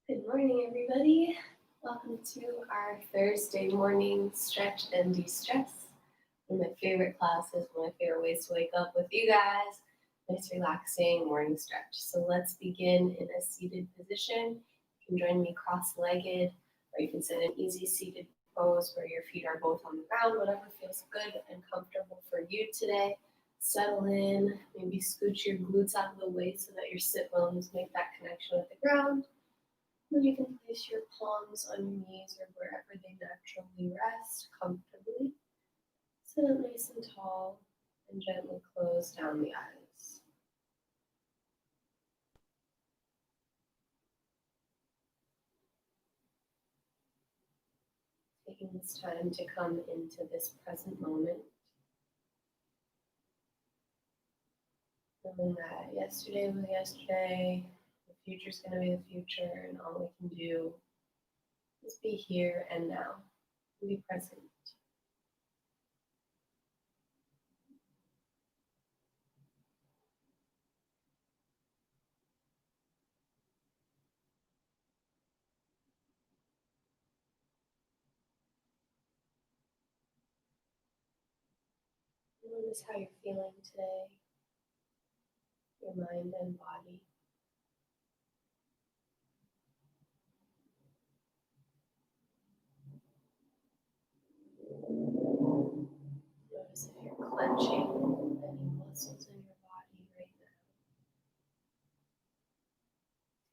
Good morning, everybody. Welcome to our Thursday morning stretch and de-stress. One of my favorite classes, one of my favorite ways to wake up with you guys. Nice, relaxing morning stretch. So let's begin in a seated position. You can join me cross-legged, or you can sit in easy seated pose where your feet are both on the ground, whatever feels good and comfortable for you today. Settle in, maybe scooch your glutes out of the way so that your sit bones make that connection with the ground. Then you can place your palms on your knees or wherever they naturally rest comfortably. Sit up nice and tall and gently close down the eyes. Taking this time to come into this present moment. Knowing that yesterday was yesterday, the future's going to be the future, and all we can do is be here and now, and be present. Notice how you're feeling today, your mind and body. Notice if you're clenching any muscles in your body right now.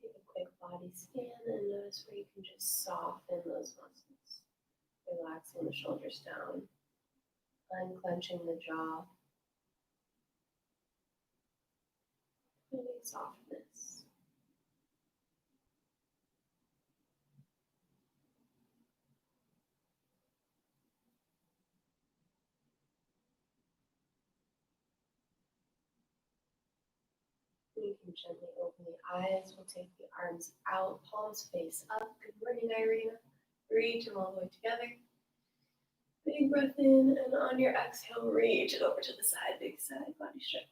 Take a quick body scan and notice where you can just soften those muscles. Relaxing the shoulders down, unclenching the jaw, feeling softness. You can gently open the eyes. We'll take the arms out, palms face up. Good morning, Irina. Reach them all the way together. Big breath in, and on your exhale, reach it over to the side. Big side body stretch.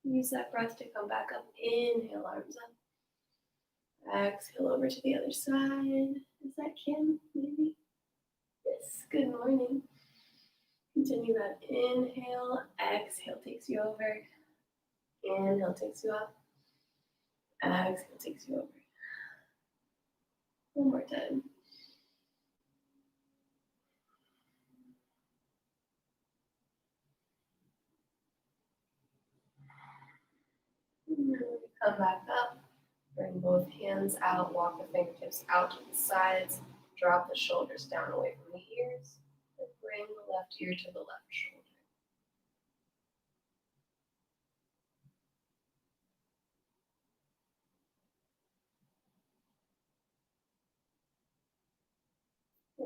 Use that breath to come back up. Inhale, arms up. Exhale over to the other side. Is that Kim? Maybe? Yes. Good morning. Continue that. Inhale. Exhale takes you over. Inhale takes you up. Exhale takes you over. One more time. Come back up. Bring both hands out. Walk the fingertips out to the sides. Drop the shoulders down away from the ears. And bring the left ear to the left shoulder.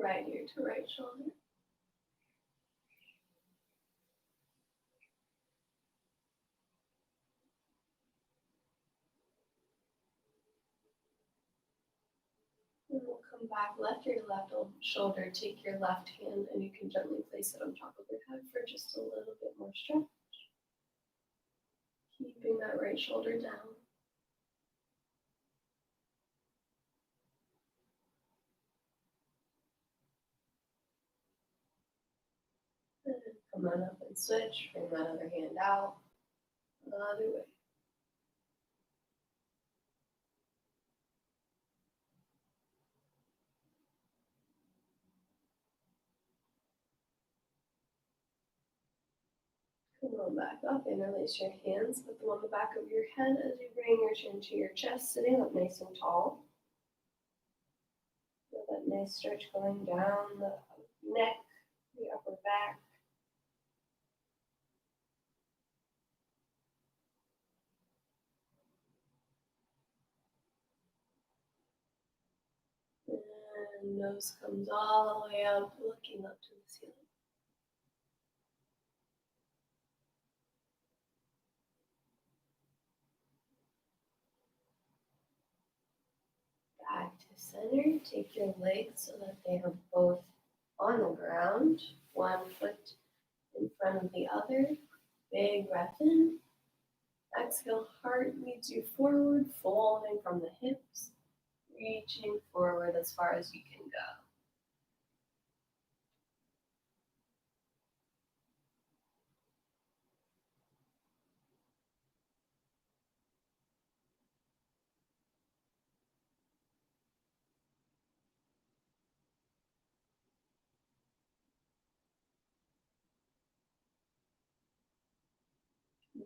Right ear to right shoulder. And we'll come back, left ear to left shoulder. Take your left hand and you can gently place it on top of your head for just a little bit more stretch. Keeping that right shoulder down. And come on up and switch. Bring that other hand out. Other way. Come on back up. Interlace your hands. Put them on the back of your head as you bring your chin to your chest, sitting up nice and tall. Feel that nice stretch going down the neck, the upper back. And nose comes all the way up, looking up to the ceiling. Back to center. Take your legs so that they are both on the ground. One foot in front of the other. Big breath in. Exhale, heart leads you forward, folding from the hips. reaching forward as far as you can go.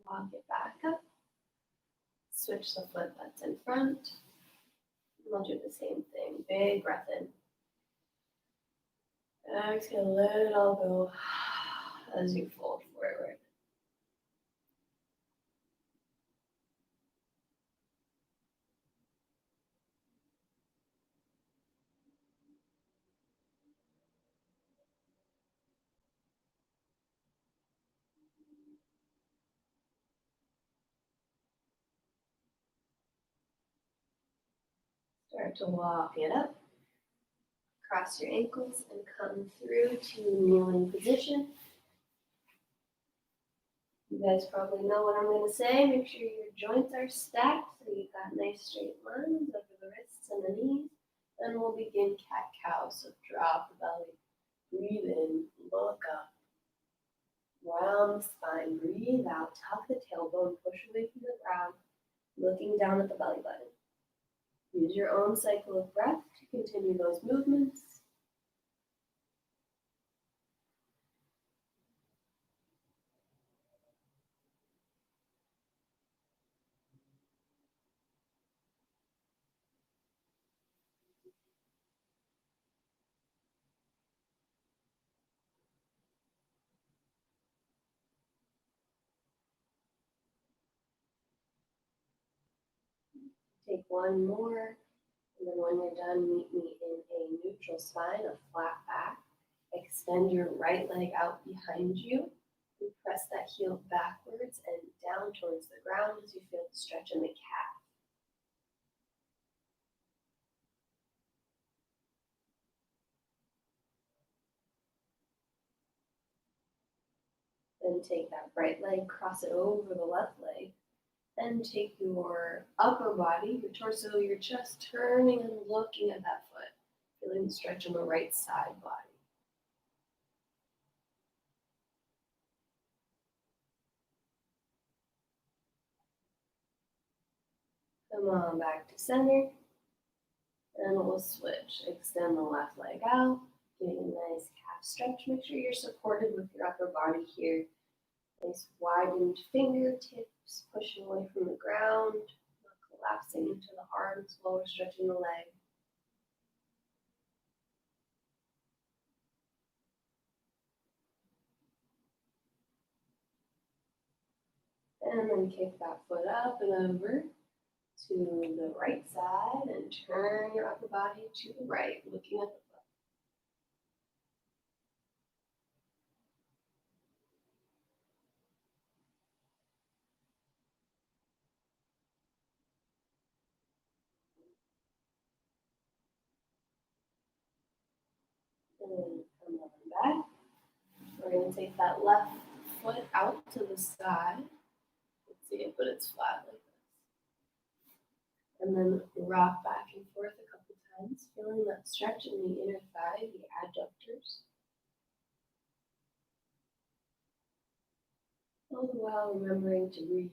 Walk it back up. Switch the foot that's in front. And we'll do the same thing. Big breath in. And exhale, let it all go as you fold forward. Start to walk it up. Cross your ankles and come through to kneeling position. You guys probably know what I'm going to say. Make sure your joints are stacked so you've got nice straight lines over the wrists and the knees. Then we'll begin cat-cow. So drop the belly, breathe in, look up. Round the spine, breathe out, tuck the tailbone, push away from the ground, looking down at the belly button. Use your own cycle of breath to continue those movements. Take one more, and then when you're done, meet me in a neutral spine, a flat back. Extend your right leg out behind you. And press that heel backwards and down towards the ground as you feel the stretch in the calf. Then take that right leg, cross it over the left leg, and take your upper body, your torso, your chest, turning and looking at that foot, feeling the stretch on the right side body. Come on back to center, and we'll switch. Extend the left leg out, getting a nice calf stretch. Make sure you're supported with your upper body here. Nice widened fingertips, pushing away from the ground, not collapsing into the arms while we're stretching the leg. And then kick that foot up and over to the right side and turn your upper body to the right, looking at the foot. And then come on back. We're going to take that left foot out to the side. Let's see it, but it's flat like this. And then rock back and forth a couple times, feeling that stretch in the inner thigh, the adductors. All the while remembering to breathe.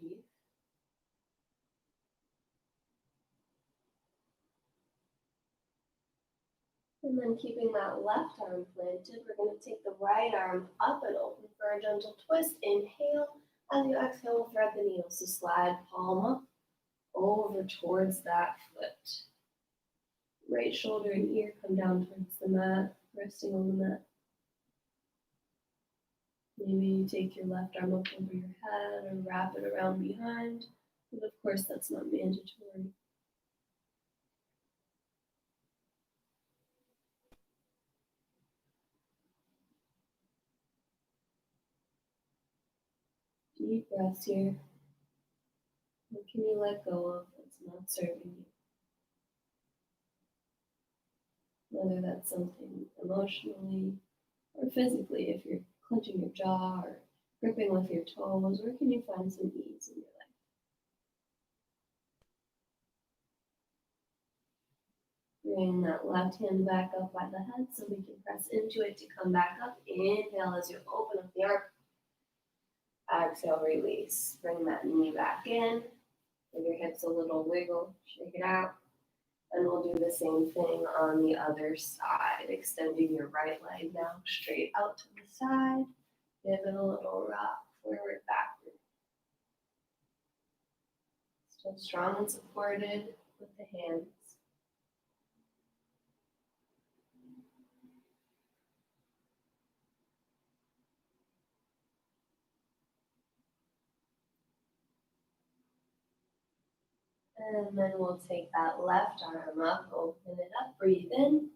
And then keeping that left arm planted, we're going to take the right arm up and open for a gentle twist. Inhale. As you exhale, thread the needle. So slide palm up over towards that foot. Right shoulder and ear come down towards the mat, resting on the mat. Maybe you take your left arm up over your head or wrap it around behind. But of course, that's not mandatory. Deep breaths here. What can you let go of that's not serving you? Whether that's something emotionally or physically, if you're clenching your jaw or gripping with your toes, where can you find some ease in your life? Bring that left hand back up by the head so we can press into it to come back up. Inhale as you open up the arm. Exhale, release. Bring that knee back in. Give your hips a little wiggle. Shake it out. And we'll do the same thing on the other side. Extending your right leg now straight out to the side. Give it a little rock, forward, backward. Still strong and supported with the hands. And then we'll take that left arm up, open it up, breathe in.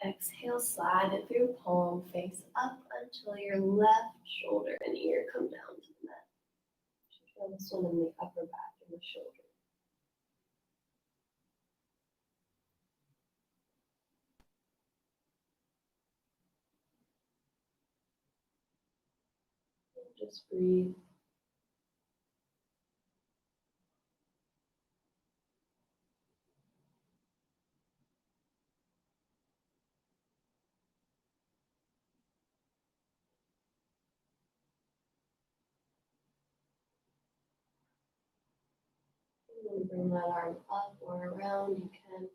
Exhale, slide it through, palm face up until your left shoulder and ear come down to the mat. Feel this one in the upper back and the shoulder. Just breathe. And bring that arm up or around. You can.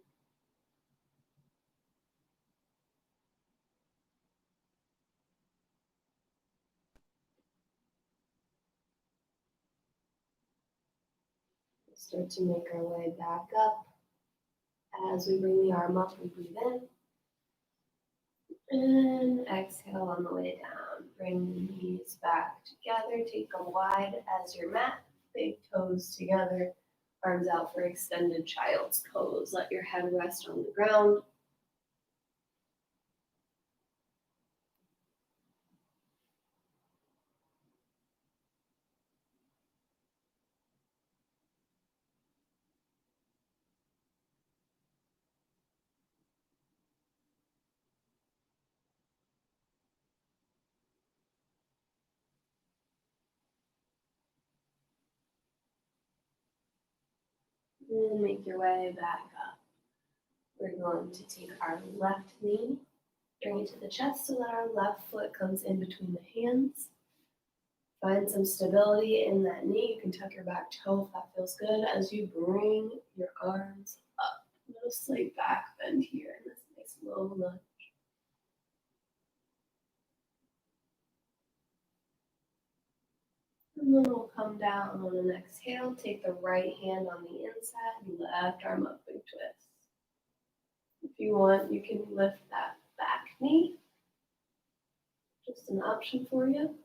We'll start to make our way back up. As we bring the arm up, we breathe in. And exhale on the way down. Bring the knees back together. Take them wide as your mat. Big toes together. Arms out for extended child's pose. Let your head rest on the ground. And make your way back up. We're going to take our left knee, bring it to the chest so that our left foot comes in between the hands. Find some stability in that knee. You can tuck your back toe if that feels good as you bring your arms up. A little slight back bend here in this nice low lunge. And then we'll come down on an exhale. Take the right hand on the inside, left arm up, big twist. If you want, you can lift that back knee. Just an option for you.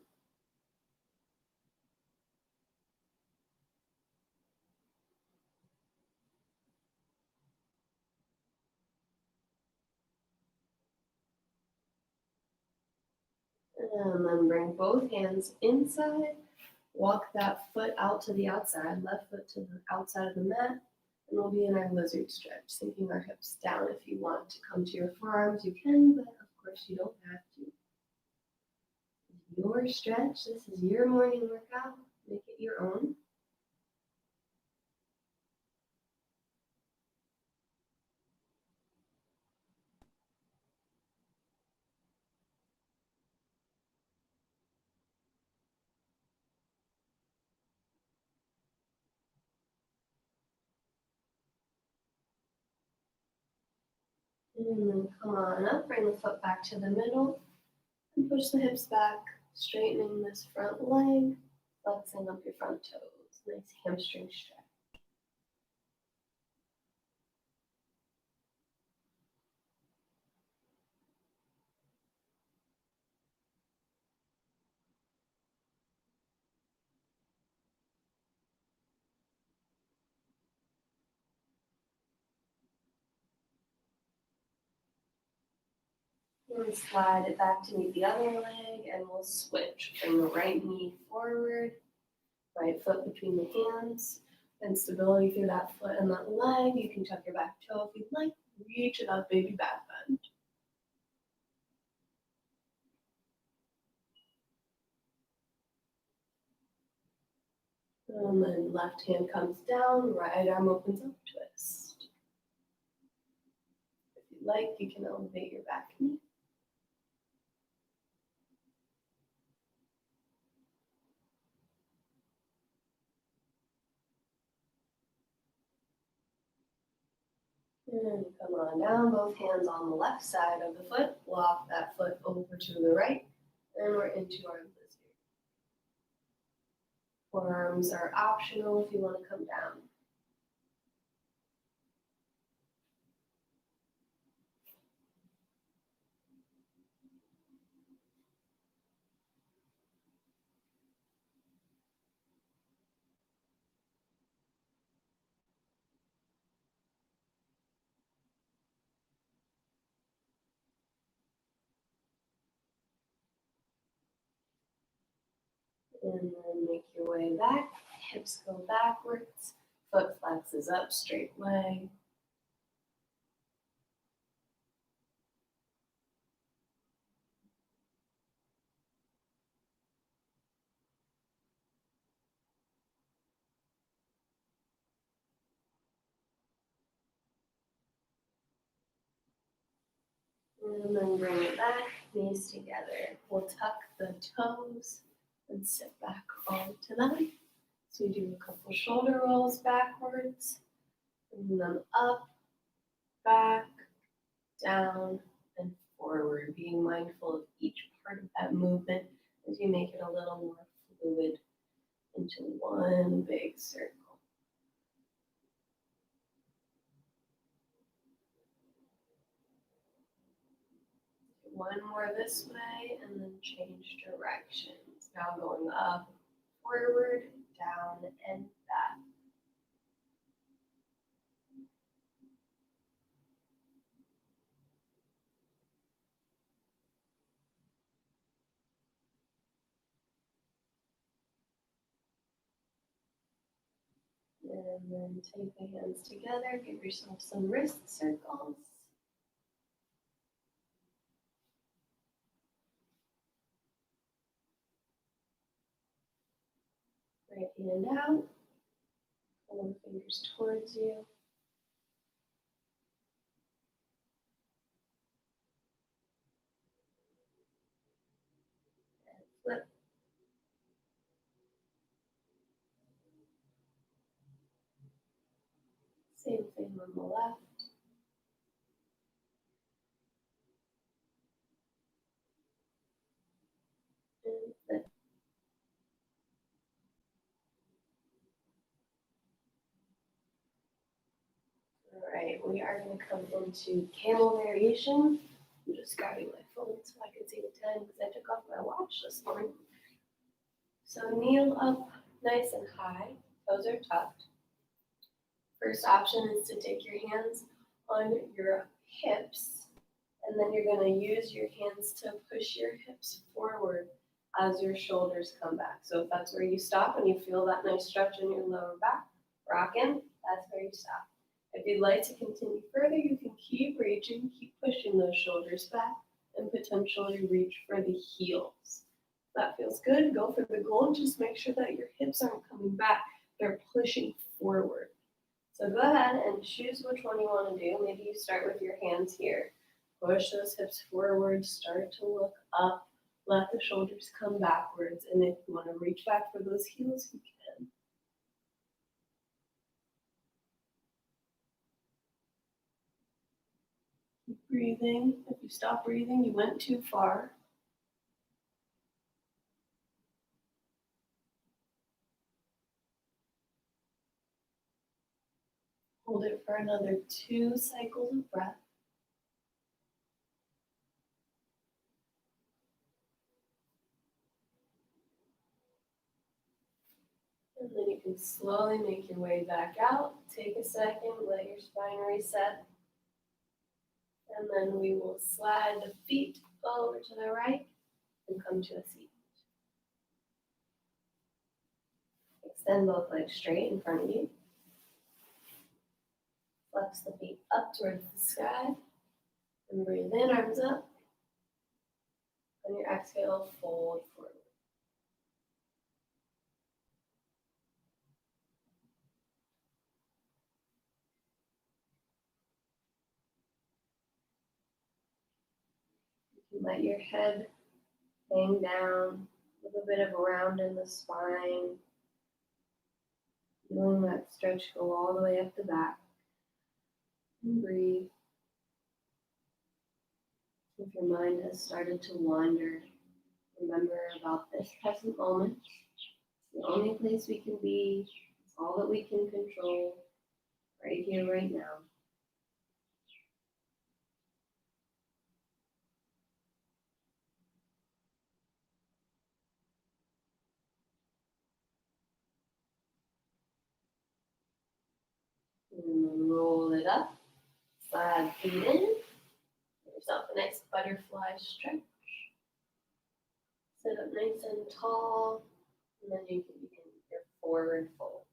And then bring both hands inside. Walk that foot out to the outside, left foot to the outside of the mat. And we'll be in our lizard stretch, sinking our hips down. If you want to come to your forearms, you can, but of course you don't have to. Your stretch, this is your morning workout. Make it your own. And then come on up, bring the foot back to the middle, and push the hips back, straightening this front leg, flexing up your front toes. Nice hamstring stretch. And slide it back to meet the other leg, and we'll switch. Bring the right knee forward, right foot between the hands, and stability through that foot and that leg. You can tuck your back toe if you'd like. Reach it up, baby back bend. And then left hand comes down, right arm opens up, twist. like, you can elevate your back knee. And come on down, both hands on the left side of the foot. Walk that foot over to the right, and we're into our lizard. Forearms are optional if you want to come down. And then make your way back. Hips go backwards. Foot flexes up, straight leg. And then bring it back, knees together. We'll tuck the toes and sit back onto them. So we do a couple shoulder rolls backwards, bring them up, back, down, and forward. Being mindful of each part of that movement as you make it a little more fluid into one big circle. One more this way and then change directions. Now going up, forward, down, and back. And then take the hands together, give yourself some wrist circles. Right hand out, pull the fingers towards you. And flip. Same thing on the left. And flip. All right, we are going to come into camel variation. I'm just grabbing my phone so I can see the time because I took off my watch this morning. So kneel up nice and high, toes are tucked. First option is to take your hands on your hips, and then you're going to use your hands to push your hips forward as your shoulders come back. So if that's where you stop and you feel that nice stretch in your lower back, rocking, that's where you stop. If you'd like to continue further, you can keep reaching, keep pushing those shoulders back, and potentially reach for the heels. If that feels good, go for the goal. Just make sure that your hips aren't coming back, they're pushing forward. So go ahead and choose which one you want to do. Maybe you start with your hands here. Push those hips forward, start to look up, let the shoulders come backwards, and if you want to reach back for those heels, you can. Keep breathing. If you stop breathing, you went too far. Hold it for another 2 cycles of breath. And then you can slowly make your way back out. Take a second, let your spine reset. And then we will slide the feet over to the right and come to a seat. Extend both legs straight in front of you. Flex the feet up towards the sky. And breathe in, arms up. On your exhale, fold forward. You can let your head hang down, a little bit of round in the spine, feeling that stretch go all the way up the back. And breathe. If your mind has started to wander, remember about this present moment. It's the only place we can be. It's all that we can control right here, right now. And then roll it up, side feet in. Give yourself a nice butterfly stretch. Sit up nice and tall, and then you can begin your forward fold.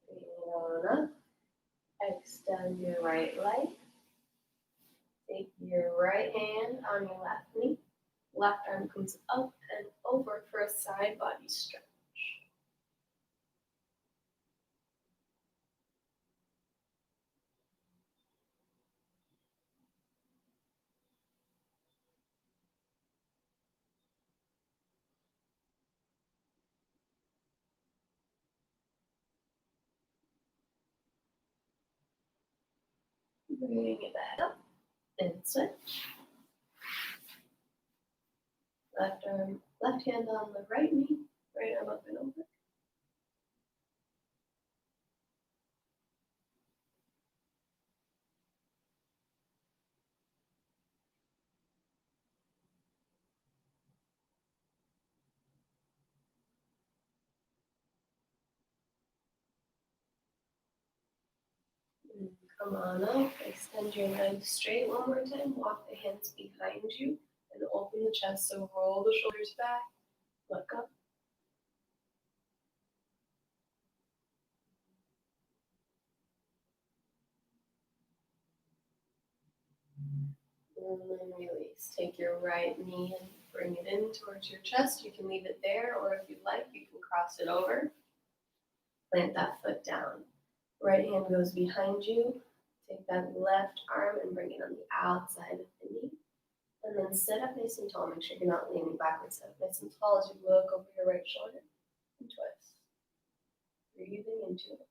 Bring it on up. Extend your right leg. Take your right hand on your left knee. Left arm comes up and over for a side body stretch. Bring it back up and switch. Left hand on the right knee, right arm up and over. And come on up, extend your legs straight one more time. Walk the hands behind you and open the chest. So roll the shoulders back, look up. And then release. Take your right knee and bring it in towards your chest. You can leave it there, or if you'd like, you can cross it over. Plant that foot down. Right hand goes behind you. Take that left arm and bring it on the outside of the knee. And then sit up nice and tall. Make sure you're not leaning backwards. Sit up nice and tall as you look over your right shoulder and twist. Breathing into it.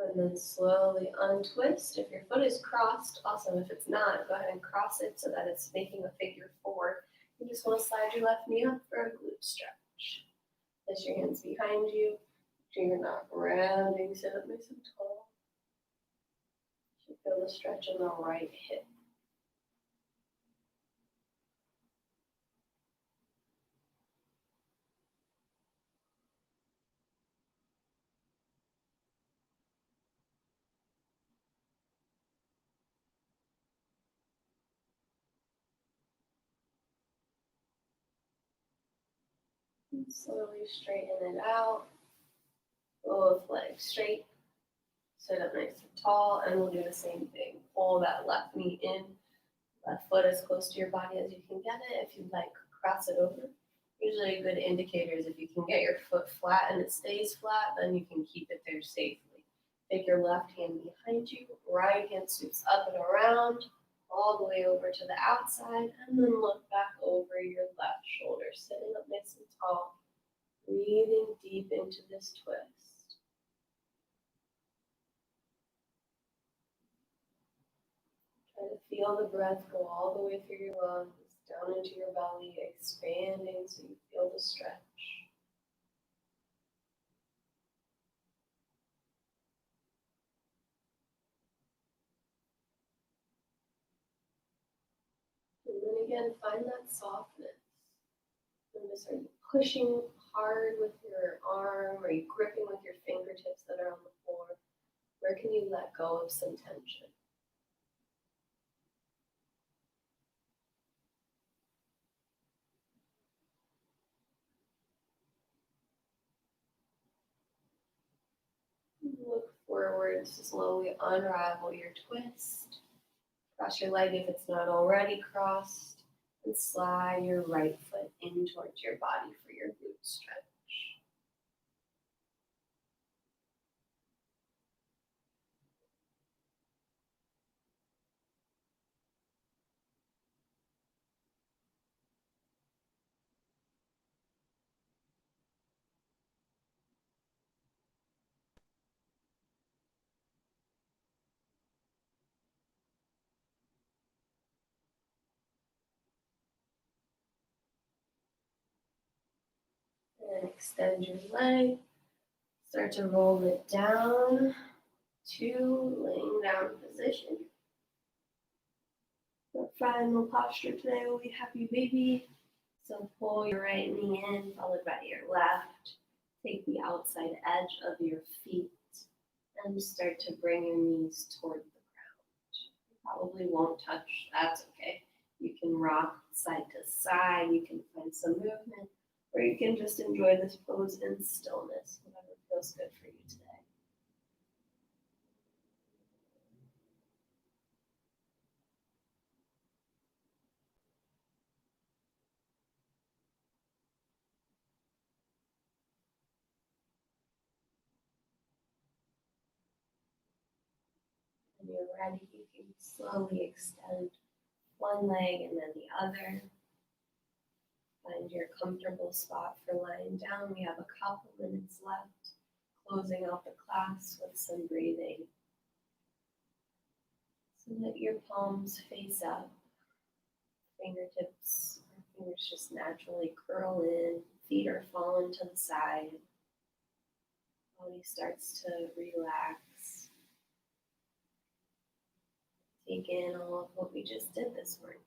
And then slowly untwist. If your foot is crossed, awesome. If it's not, go ahead and cross it so that it's making a figure four. You just want to slide your left knee up for a glute stretch. Place your hands behind you. Make sure you're not rounding. Sit up nice and tall. You feel the stretch in the right hip. And slowly straighten it out. Both legs straight. Sit up nice and tall, and we'll do the same thing. Pull that left knee in. Left foot as close to your body as you can get it. If you'd like, cross it over. Usually a good indicator is if you can get your foot flat and it stays flat, then you can keep it there safely. Take your left hand behind you, right hand sweeps up and around, all the way over to the outside, and then look back over your left shoulder, sitting up nice and tall, breathing deep into this twist. Try to feel the breath go all the way through your lungs, down into your belly, expanding so you feel the stretch. again, find that softness. Notice, are you pushing hard with your arm? Are you gripping with your fingertips that are on the floor? Where can you let go of some tension? Look forward to slowly unravel your twist. Cross your leg if it's not already crossed, and slide your right foot in towards your body for your glute stretch. And extend your leg. Start to roll it down to laying down position. Our final posture today will be happy baby. So pull your right knee in, followed by your left. Take the outside edge of your feet and start to bring your knees toward the ground. You probably won't touch, that's okay. You can rock side to side, you can find some movement, or you can just enjoy this pose in stillness, whatever feels good for you today. When you're ready, you can slowly extend one leg and then the other. Find your comfortable spot for lying down. We have a couple minutes left, closing out the class with some breathing. So let your palms face up, fingertips or fingers just naturally curl in, feet are falling to the side. Body starts to relax. Take in all of what we just did this morning.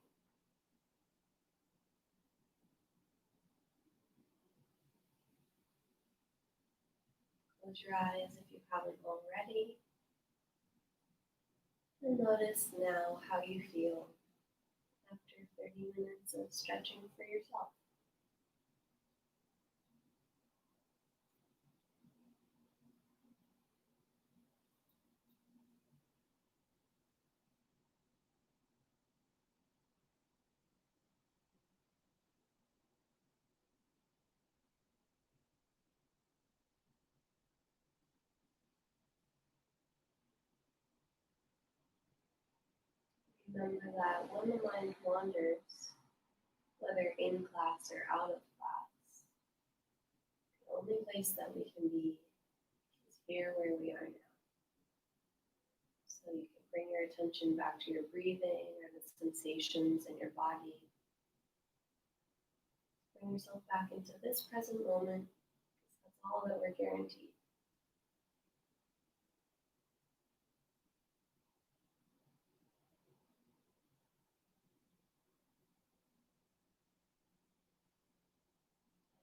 Close your eyes if you haven't already. And notice now how you feel after 30 minutes of stretching for yourself. Remember that when the mind wanders, whether in class or out of class, the only place that we can be is here where we are now. So you can bring your attention back to your breathing or the sensations in your body. Bring yourself back into this present moment, because that's all that we're guaranteed.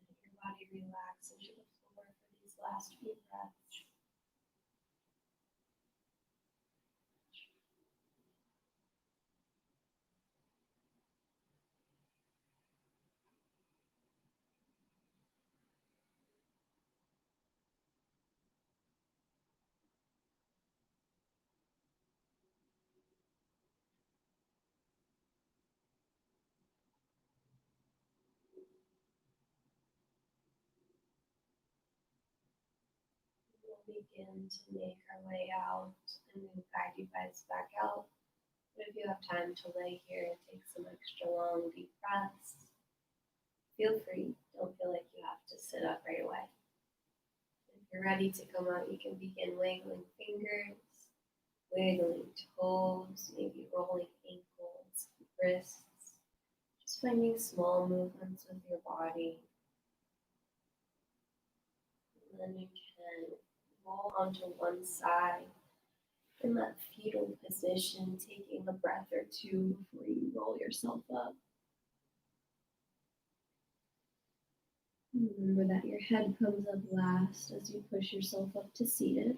Let your body relax into the floor for these last few breaths. We'll begin to make our way out and we'll guide you guys back out. But if you have time to lay here and take some extra long, deep breaths, feel free. Don't feel like you have to sit up right away. If you're ready to come out, you can begin wiggling fingers, wiggling toes, maybe rolling ankles, wrists, just finding small movements with your body. And then you can roll onto one side in that fetal position, taking a breath or two before you roll yourself up. Remember that your head comes up last as you push yourself up to seated.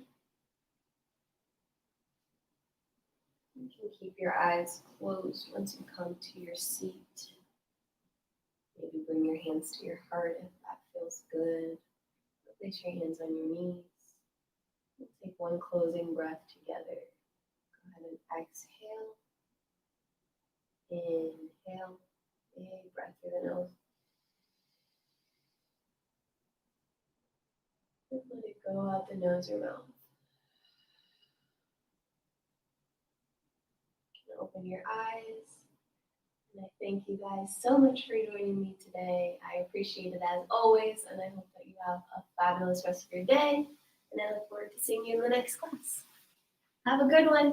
You can keep your eyes closed once you come to your seat. Maybe bring your hands to your heart if that feels good. Place your hands on your knees. We'll take one closing breath together. Go ahead and exhale. Inhale. Big breath through the nose. And let it go out the nose or mouth. You can open your eyes. And I thank you guys so much for joining me today. I appreciate it as always, and I hope that you have a fabulous rest of your day. And I look forward to seeing you in the next class. Have a good one.